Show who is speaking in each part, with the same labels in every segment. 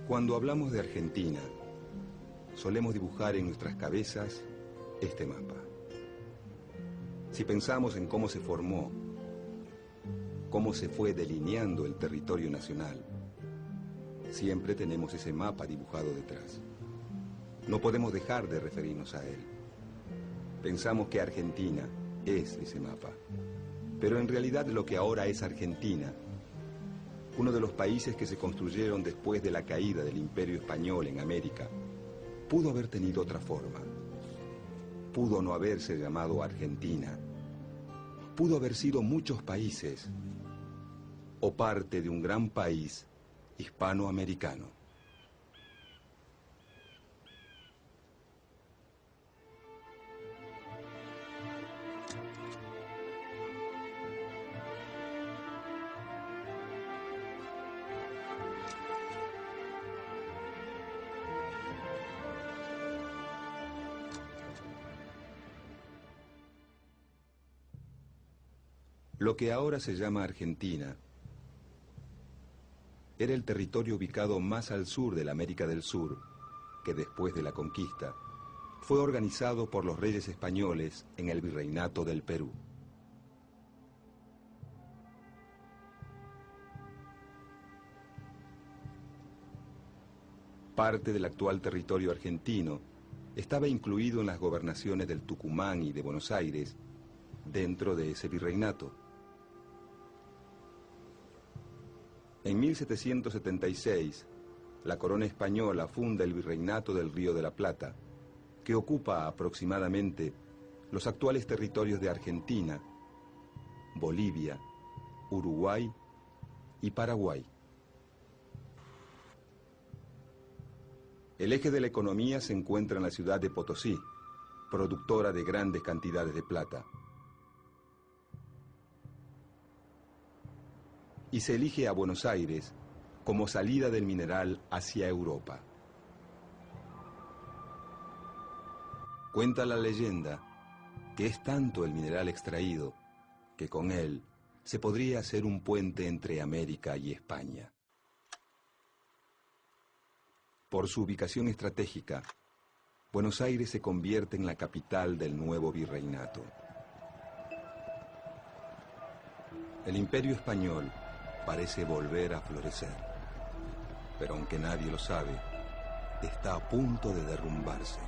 Speaker 1: Cuando hablamos de Argentina, solemos dibujar en nuestras cabezas este mapa. Si pensamos en cómo se formó, cómo se fue delineando el territorio nacional, siempre tenemos ese mapa dibujado detrás. No podemos dejar de referirnos a él. Pensamos que Argentina es ese mapa, pero en realidad lo que ahora es Argentina, uno de los países que se construyeron después de la caída del Imperio Español en América, pudo haber tenido otra forma. Pudo no haberse llamado Argentina. Pudo haber sido muchos países o parte de un gran país hispanoamericano. Lo que ahora se llama Argentina era el territorio ubicado más al sur de la América del Sur, que después de la conquista fue organizado por los reyes españoles en el Virreinato del Perú. Parte del actual territorio argentino estaba incluido en las gobernaciones del Tucumán y de Buenos Aires dentro de ese virreinato. En 1776, la corona española funda el Virreinato del Río de la Plata, que ocupa aproximadamente los actuales territorios de Argentina, Bolivia, Uruguay y Paraguay. El eje de la economía se encuentra en la ciudad de Potosí, productora de grandes cantidades de plata. Y se elige a Buenos Aires como salida del mineral hacia Europa. Cuenta la leyenda que es tanto el mineral extraído que con él se podría hacer un puente entre América y España. Por su ubicación estratégica, Buenos Aires se convierte en la capital del nuevo virreinato. El Imperio Español parece volver a florecer, pero aunque nadie lo sabe, está a punto de derrumbarse.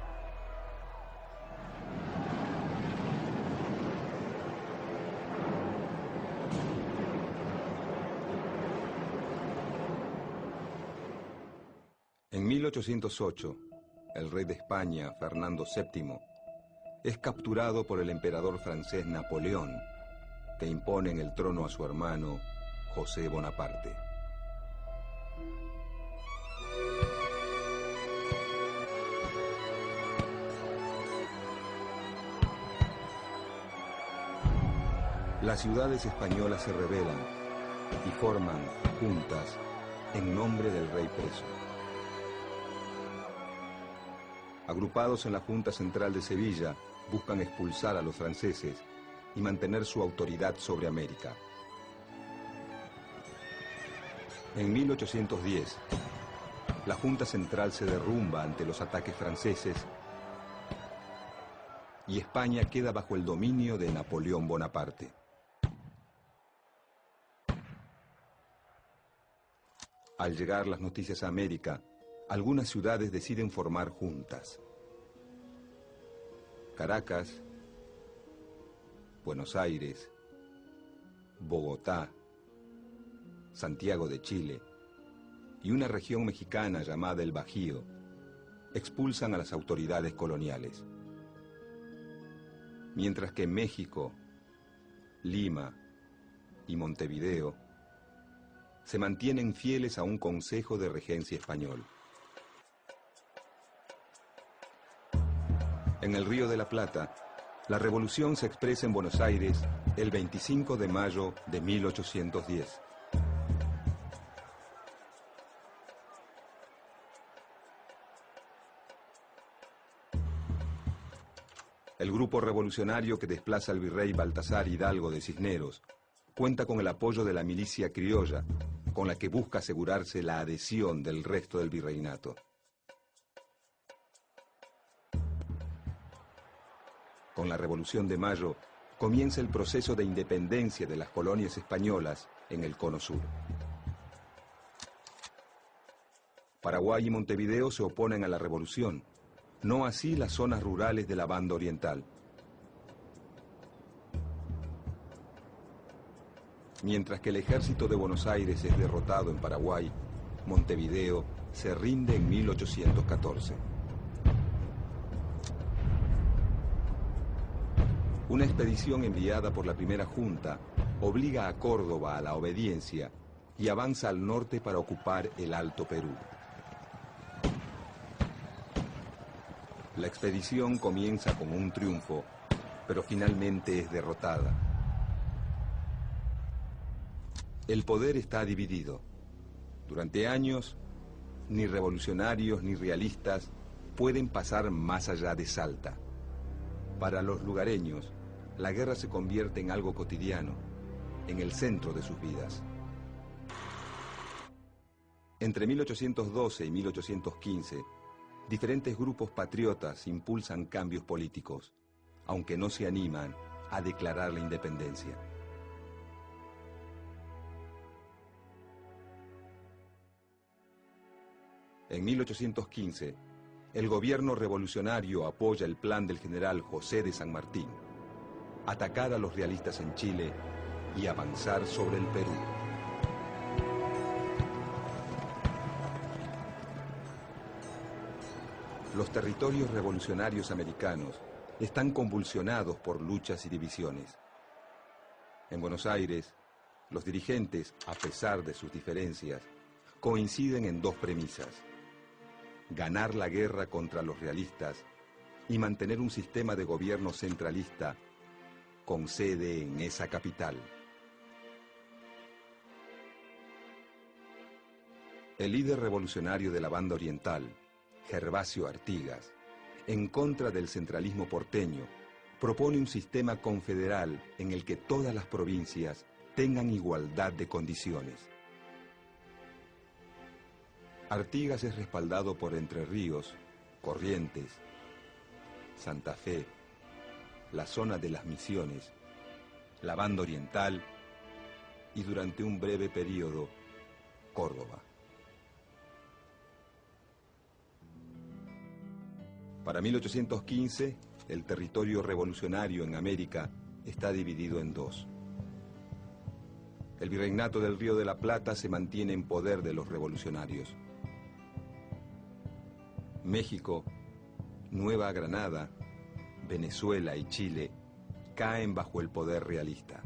Speaker 1: En 1808, el rey de España, Fernando VII, es capturado por el emperador francés Napoleón, que impone en el trono a su hermano José Bonaparte. Las ciudades españolas se rebelan y forman juntas en nombre del rey preso. Agrupados en la Junta Central de Sevilla, buscan expulsar a los franceses y mantener su autoridad sobre América. En 1810, la Junta Central se derrumba ante los ataques franceses y España queda bajo el dominio de Napoleón Bonaparte. Al llegar las noticias a América, algunas ciudades deciden formar juntas. Caracas, Buenos Aires, Bogotá, Santiago de Chile y una región mexicana llamada el Bajío expulsan a las autoridades coloniales. Mientras que México, Lima y Montevideo se mantienen fieles a un consejo de regencia español. En el Río de la Plata, la revolución se expresa en Buenos Aires el 25 de mayo de 1810. El grupo revolucionario que desplaza al virrey Baltasar Hidalgo de Cisneros cuenta con el apoyo de la milicia criolla con la que busca asegurarse la adhesión del resto del virreinato. Con la Revolución de Mayo comienza el proceso de independencia de las colonias españolas en el Cono Sur. Paraguay y Montevideo se oponen a la revolución, no así las zonas rurales de la banda oriental. Mientras que el ejército de Buenos Aires es derrotado en Paraguay, Montevideo se rinde en 1814. Una expedición enviada por la primera junta obliga a Córdoba a la obediencia y avanza al norte para ocupar el Alto Perú. La expedición comienza como un triunfo, pero finalmente es derrotada. El poder está dividido. Durante años, ni revolucionarios ni realistas pueden pasar más allá de Salta. Para los lugareños, la guerra se convierte en algo cotidiano, en el centro de sus vidas. Entre 1812 y 1815, diferentes grupos patriotas impulsan cambios políticos, aunque no se animan a declarar la independencia. En 1815, el gobierno revolucionario apoya el plan del general José de San Martín: atacar a los realistas en Chile y avanzar sobre el Perú. Los territorios revolucionarios americanos están convulsionados por luchas y divisiones. En Buenos Aires, los dirigentes, a pesar de sus diferencias, coinciden en dos premisas: ganar la guerra contra los realistas y mantener un sistema de gobierno centralista con sede en esa capital. El líder revolucionario de la banda oriental, Gervasio Artigas, en contra del centralismo porteño, propone un sistema confederal en el que todas las provincias tengan igualdad de condiciones. Artigas es respaldado por Entre Ríos, Corrientes, Santa Fe, la zona de las Misiones, la banda oriental y, durante un breve periodo, Córdoba. Para 1815, el territorio revolucionario en América está dividido en dos. El virreinato del Río de la Plata se mantiene en poder de los revolucionarios. México, Nueva Granada, Venezuela y Chile caen bajo el poder realista.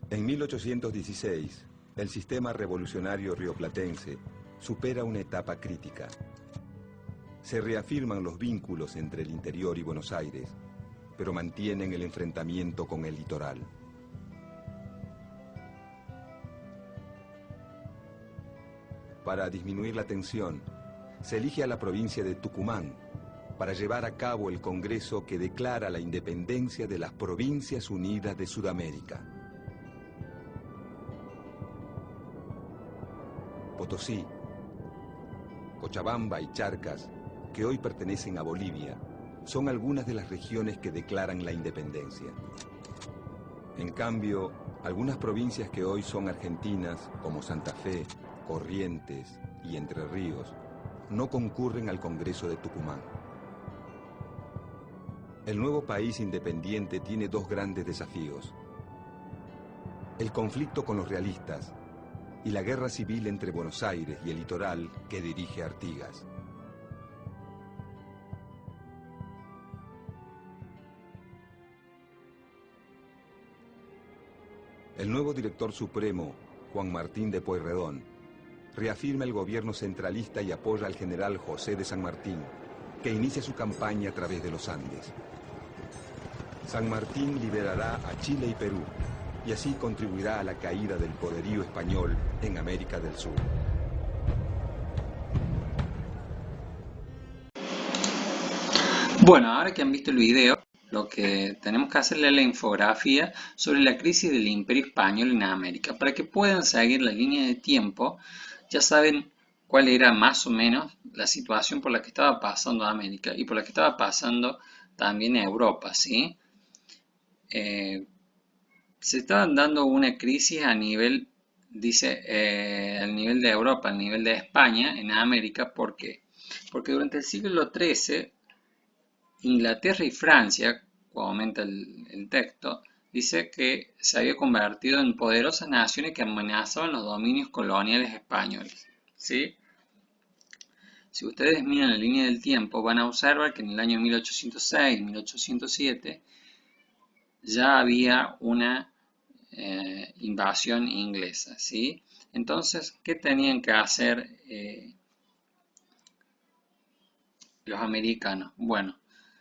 Speaker 1: En 1816, el sistema revolucionario rioplatense supera una etapa crítica. Se reafirman los vínculos entre el interior y Buenos Aires, pero mantienen el enfrentamiento con el litoral. Para disminuir la tensión, se elige a la provincia de Tucumán para llevar a cabo el Congreso que declara la independencia de las Provincias Unidas de Sudamérica. Potosí, Cochabamba y Charcas, que hoy pertenecen a Bolivia, son algunas de las regiones que declaran la independencia. En cambio, algunas provincias que hoy son argentinas, como Santa Fe, Corrientes y Entre Ríos, no concurren al Congreso de Tucumán. El nuevo país independiente tiene dos grandes desafíos: el conflicto con los realistas y la guerra civil entre Buenos Aires y el litoral que dirige Artigas. El nuevo director supremo, Juan Martín de Pueyrredón, reafirma el gobierno centralista y apoya al general José de San Martín, que inicia su campaña a través de los Andes. San Martín liberará a Chile y Perú, y así contribuirá a la caída del poderío español en América del Sur.
Speaker 2: Bueno, ahora que han visto el video, lo que tenemos que hacerle es la infografía sobre la crisis del Imperio Español en América. Para que puedan seguir la línea de tiempo, ya saben cuál era más o menos la situación por la que estaba pasando América y por la que estaba pasando también Europa, ¿sí? Eh, Se estaban dando una crisis a nivel, dice, al nivel de Europa, al nivel de España, en América. ¿Por qué? Porque durante el siglo XIII, Inglaterra y Francia, como aumenta el texto, dice que se había convertido en poderosas naciones que amenazaban los dominios coloniales españoles. ¿Sí? Si ustedes miran la línea del tiempo, van a observar que en el año 1806-1807 ya había una invasión inglesa, ¿sí? Entonces, ¿qué tenían que hacer los americanos? Bueno,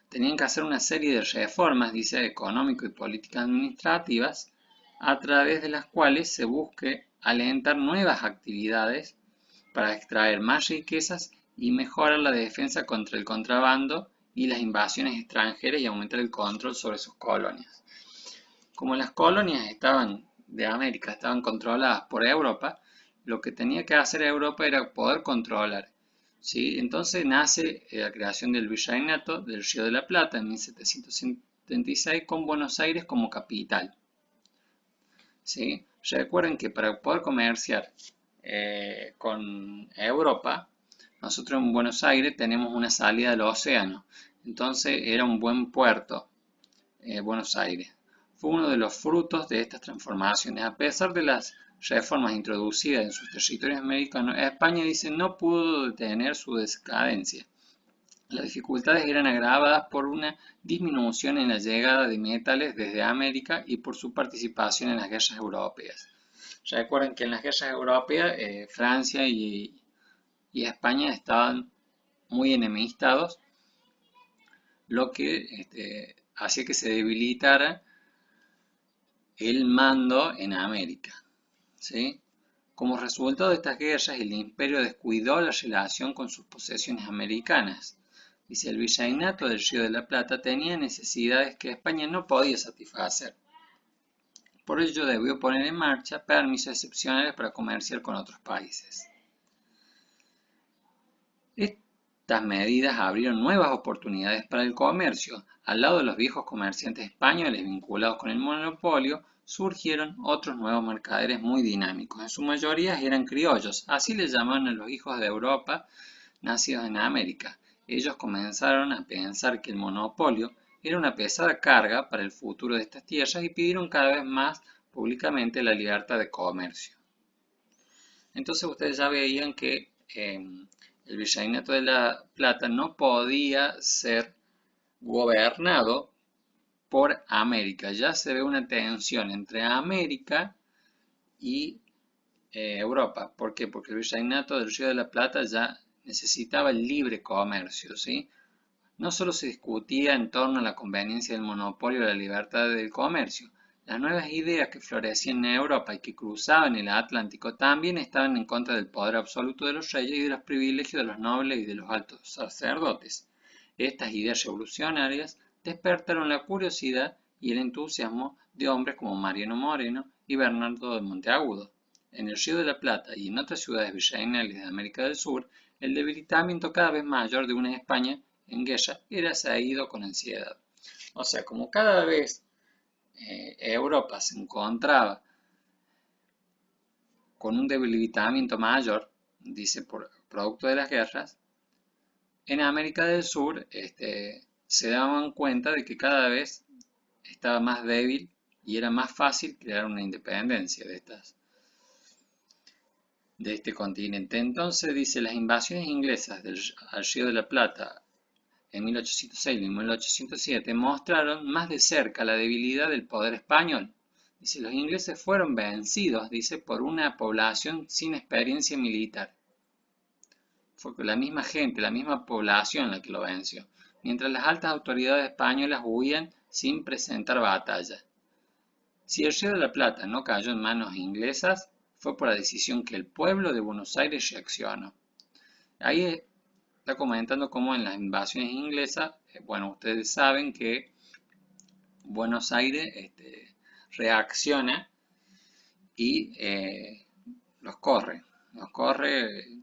Speaker 2: tenían que hacer una serie de reformas, dice, económico y políticas administrativas, a través de las cuales se busque alentar nuevas actividades para extraer más riquezas y mejorar la defensa contra el contrabando y las invasiones extranjeras y aumentar el control sobre sus colonias. Como las colonias de América estaban controladas por Europa, lo que tenía que hacer Europa era poder controlar. ¿Sí? Entonces nace la creación del Virreinato del Río de la Plata en 1776 con Buenos Aires como capital. ¿Sí? Recuerden que para poder comerciar con Europa, nosotros en Buenos Aires tenemos una salida al océano, entonces era un buen puerto Buenos Aires. Fue uno de los frutos de estas transformaciones. A pesar de las reformas introducidas en sus territorios americanos, España dice no pudo detener su decadencia. Las dificultades eran agravadas por una disminución en la llegada de metales desde América y por su participación en las guerras europeas. Recuerden que en las guerras europeas Francia y España estaban muy enemistados, lo que hacía que se debilitara el mando en América. ¿Sí? Como resultado de estas guerras, el imperio descuidó la relación con sus posesiones americanas. Dice, el virreinato del Río de la Plata tenía necesidades que España no podía satisfacer. Por ello debió poner en marcha permisos excepcionales para comerciar con otros países. Estas medidas abrieron nuevas oportunidades para el comercio. Al lado de los viejos comerciantes españoles vinculados con el monopolio, surgieron otros nuevos mercaderes muy dinámicos. En su mayoría eran criollos, así les llamaban a los hijos de Europa nacidos en América. Ellos comenzaron a pensar que el monopolio era una pesada carga para el futuro de estas tierras y pidieron cada vez más públicamente la libertad de comercio. Entonces ustedes ya veían que el Virreinato de la Plata no podía ser gobernado por América. Ya se ve una tensión entre América y Europa. ¿Por qué? Porque el Virreinato del Río de la Plata ya necesitaba el libre comercio, ¿sí? No solo se discutía en torno a la conveniencia del monopolio de la libertad del comercio, las nuevas ideas que florecían en Europa y que cruzaban el Atlántico también estaban en contra del poder absoluto de los reyes y de los privilegios de los nobles y de los altos sacerdotes. Estas ideas revolucionarias despertaron la curiosidad y el entusiasmo de hombres como Mariano Moreno y Bernardo de Monteagudo. En el Río de la Plata y en otras ciudades virreinales de América del Sur, el debilitamiento cada vez mayor de una España en guerra era seguido con ansiedad. O sea, como cada vez Europa se encontraba con un debilitamiento mayor, dice, por producto de las guerras, en América del Sur se daban cuenta de que cada vez estaba más débil y era más fácil crear una independencia de este continente. Entonces dice, las invasiones inglesas al Río de la Plata en 1806 y 1807 mostraron más de cerca la debilidad del poder español. Dice, los ingleses fueron vencidos, dice, por una población sin experiencia militar. Fue la misma gente, la misma población la que lo venció, mientras las altas autoridades españolas huían sin presentar batalla. Si el Río de la Plata no cayó en manos inglesas, fue por la decisión que el pueblo de Buenos Aires reaccionó. Ahí está comentando cómo en las invasiones inglesas, bueno, ustedes saben que Buenos Aires reacciona y los corre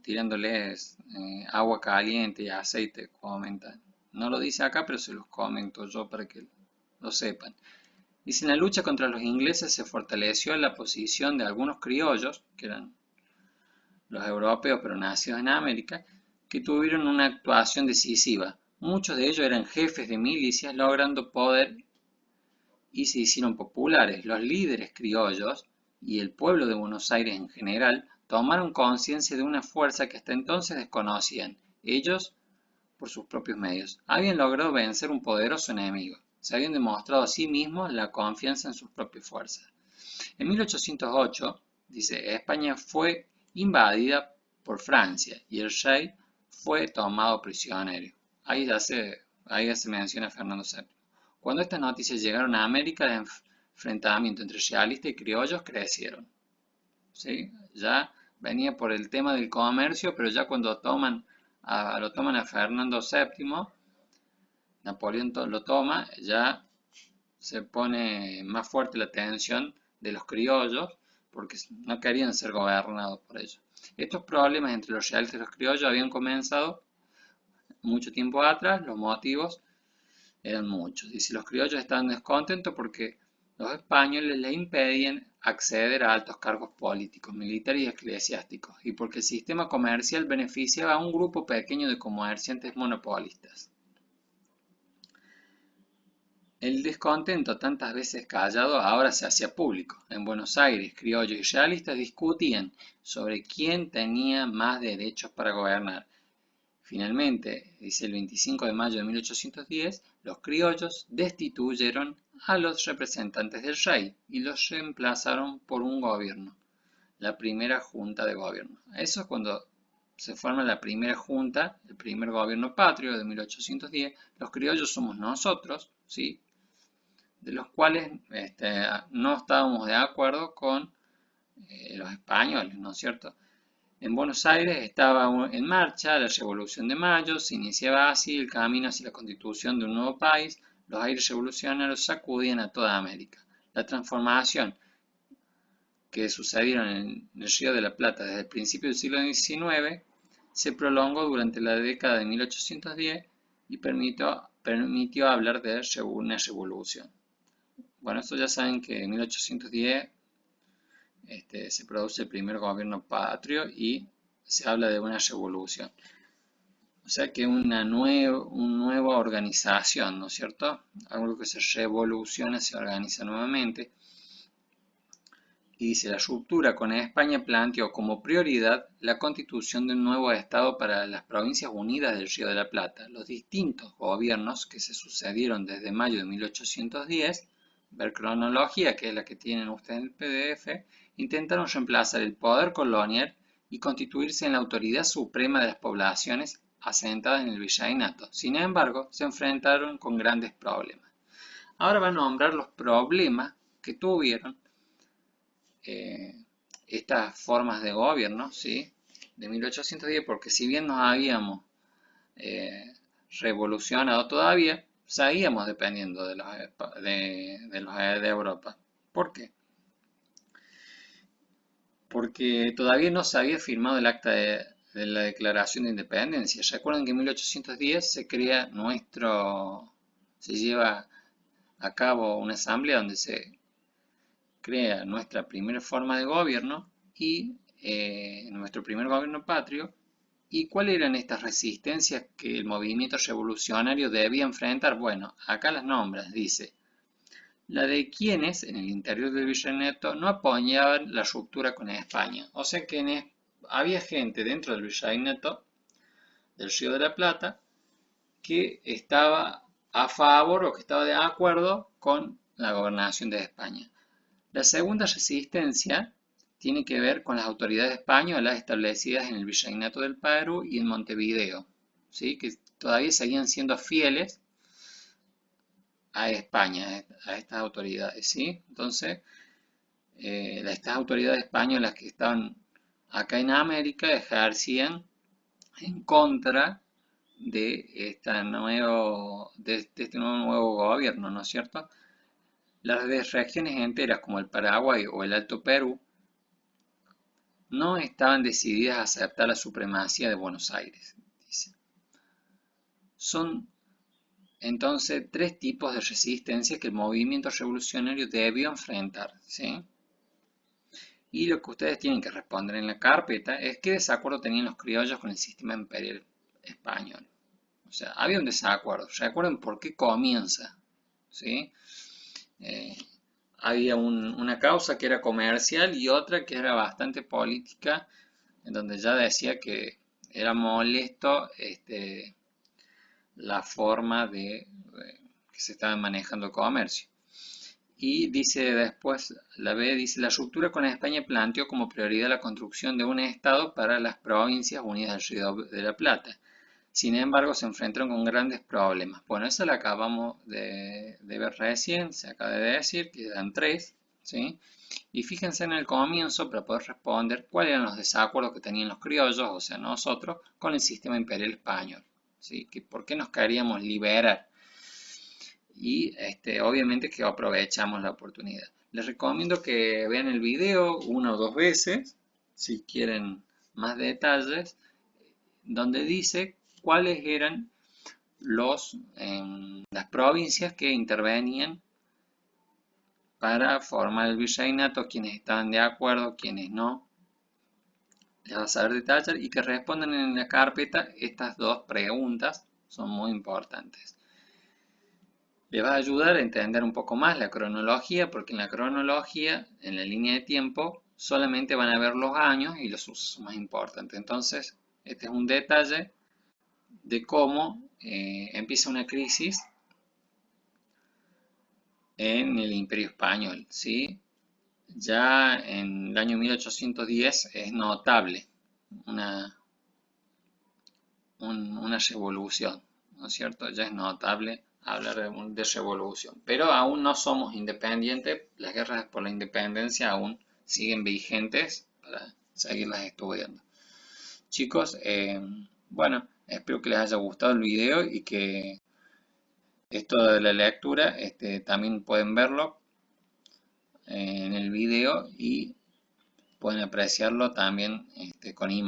Speaker 2: tirándoles agua caliente y aceite, comentan. No lo dice acá, pero se los comento yo para que lo sepan. Dice, en la lucha contra los ingleses se fortaleció la posición de algunos criollos, que eran los europeos pero nacidos en América, que tuvieron una actuación decisiva. Muchos de ellos eran jefes de milicias logrando poder y se hicieron populares. Los líderes criollos y el pueblo de Buenos Aires en general tomaron conciencia de una fuerza que hasta entonces desconocían. Ellos, por sus propios medios, habían logrado vencer un poderoso enemigo. Se habían demostrado a sí mismos la confianza en sus propias fuerzas. En 1808, dice, España fue invadida por Francia y el rey fue tomado prisionero. Ahí ya se menciona a Fernando VII. Cuando estas noticias llegaron a América, el enfrentamiento entre realistas y criollos crecieron. ¿Sí? Ya venía por el tema del comercio, pero ya cuando lo toman a Fernando VII, Napoleón lo toma, ya se pone más fuerte la tensión de los criollos porque no querían ser gobernados por ellos. Estos problemas entre los realistas y los criollos habían comenzado mucho tiempo atrás, los motivos eran muchos. Dice, los criollos estaban descontentos porque los españoles les impedían acceder a altos cargos políticos, militares y eclesiásticos, y porque el sistema comercial beneficiaba a un grupo pequeño de comerciantes monopolistas. El descontento, tantas veces callado, ahora se hacía público. En Buenos Aires, criollos y realistas discutían sobre quién tenía más derechos para gobernar. Finalmente, dice el 25 de mayo de 1810, los criollos destituyeron a los representantes del rey y los reemplazaron por un gobierno, la primera junta de gobierno. Eso es cuando se forma la primera junta, el primer gobierno patrio de 1810. Los criollos somos nosotros, ¿sí? De los cuales no estábamos de acuerdo con los españoles, ¿no es cierto? En Buenos Aires estaba en marcha la Revolución de Mayo, se iniciaba así el camino hacia la constitución de un nuevo país, los aires revolucionarios sacudían a toda América. La transformación que sucedieron en el Río de la Plata desde el principio del siglo XIX se prolongó durante la década de 1810 y permitió hablar de una revolución. Bueno, esto ya saben que en 1810 se produce el primer gobierno patrio y se habla de una revolución. O sea que una nueva organización, ¿no es cierto? Algo que se revoluciona, se organiza nuevamente. Y dice, la ruptura con España planteó como prioridad la constitución de un nuevo Estado para las Provincias Unidas del Río de la Plata. Los distintos gobiernos que se sucedieron desde mayo de 1810, ver cronología, que es la que tienen ustedes en el PDF, intentaron reemplazar el poder colonial y constituirse en la autoridad suprema de las poblaciones asentadas en el virreinato. Sin embargo, se enfrentaron con grandes problemas. Ahora van a nombrar los problemas que tuvieron estas formas de gobierno, ¿sí? De 1810, porque si bien nos habíamos revolucionado todavía, seguíamos dependiendo de Europa. ¿Por qué? Porque todavía no se había firmado el acta de la Declaración de Independencia. Recuerden que en 1810 se lleva a cabo una asamblea donde se crea nuestra primera forma de gobierno y nuestro primer gobierno patrio. ¿Y cuáles eran estas resistencias que el movimiento revolucionario debía enfrentar? Bueno, acá las nombras, dice. La de quienes, en el interior del virreinato, no apoyaban la ruptura con España. O sea que había gente dentro del virreinato del Río de la Plata que estaba a favor o que estaba de acuerdo con la gobernación de España. La segunda resistencia tiene que ver con las autoridades españolas establecidas en el Virreinato del Perú y en Montevideo, ¿sí? Que todavía seguían siendo fieles a España, a estas autoridades, ¿sí? Entonces, estas autoridades españolas que estaban acá en América ejercían en contra de este nuevo gobierno, ¿no es cierto? Las regiones enteras como el Paraguay o el Alto Perú no estaban decididas a aceptar la supremacía de Buenos Aires, dice. Son entonces tres tipos de resistencia que el movimiento revolucionario debió enfrentar, ¿sí? Y lo que ustedes tienen que responder en la carpeta es qué desacuerdo tenían los criollos con el sistema imperial español. O sea, había un desacuerdo. Recuerden por qué comienza, ¿sí? Había una causa que era comercial y otra que era bastante política, en donde ya decía que era molesto la forma de que se estaba manejando el comercio. Y dice después, la B dice, la ruptura con España planteó como prioridad la construcción de un Estado para las provincias unidas del Río de la Plata. Sin embargo, se enfrentaron con grandes problemas. Bueno, eso lo acabamos de ver recién, se acaba de decir que eran tres, ¿sí? Y fíjense en el comienzo para poder responder cuáles eran los desacuerdos que tenían los criollos, o sea, nosotros, con el sistema imperial español, ¿sí? Que por qué nos queríamos liberar. Y obviamente que aprovechamos la oportunidad. Les recomiendo que vean el video una o dos veces, si quieren más detalles, donde dice cuáles eran las provincias que intervenían para formar el virreinato, quienes estaban de acuerdo, quienes no. Les va a saber detallar y que respondan en la carpeta estas dos preguntas, son muy importantes. Les va a ayudar a entender un poco más la cronología, porque en la cronología, en la línea de tiempo, solamente van a ver los años y los sucesos más importantes. Entonces, este es un detalle de cómo empieza una crisis en el Imperio Español, ¿sí? Ya en el año 1810 es notable una revolución, ¿no es cierto? Ya es notable hablar de revolución, pero aún no somos independientes, las guerras por la independencia aún siguen vigentes para seguirlas estudiando. Chicos, bueno, espero que les haya gustado el video y que esto de la lectura también pueden verlo en el video y pueden apreciarlo también con imágenes.